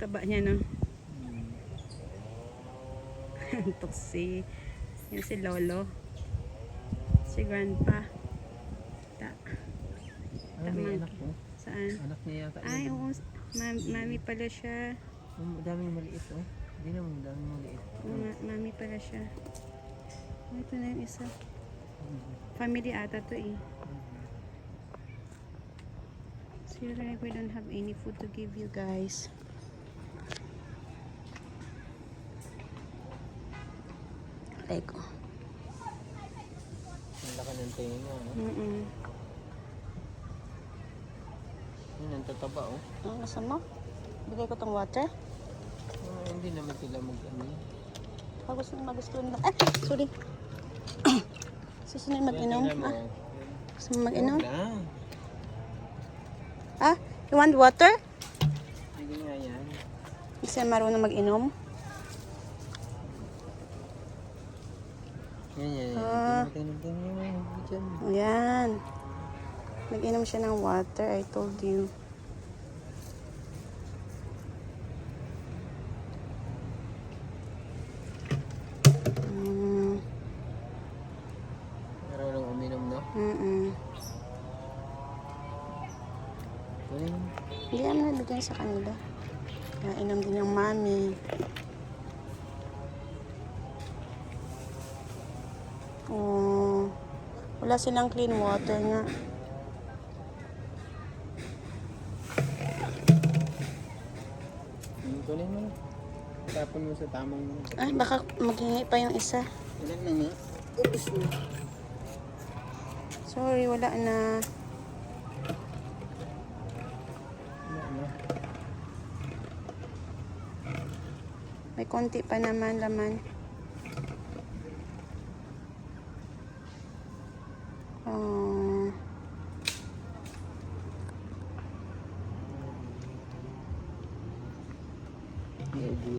taba niya, no? Antok yan si Lolo. Si Grandpa. Ano may anak mo? Saan? Anak niya yata. Ay, oo. Mami pala siya. Daming maliit, oh. Hindi naman daming maliit. Mami pala siya. Ito na yung isa. Family ata to eh. Seriously, we don't have any food to give you guys. Like, Ang laki ng tenga, no? Yun, ang tataba, oh. Ang gusto mo? Bigay ko tong water? Hindi naman sila mag-ano. Pag gusto nila. Sorry. Susunod mag-inom. Gusto mo mag-inom? You want water? Sige nga yan. Hindi siya marunong mag-inom. Yan. Ayan. Nag-inom siya ng water. I told you. Marunong uminom, no? Hindi naman nabigyan sa kanila. Inom din yung mami. Oh, wala silang clean water nga. Kunin mo. Tapon mo sa tamang... Baka maghingi pa yung isa. Ilan na nga? Ubus na. Sorry, wala na. May konti pa naman laman. Oh.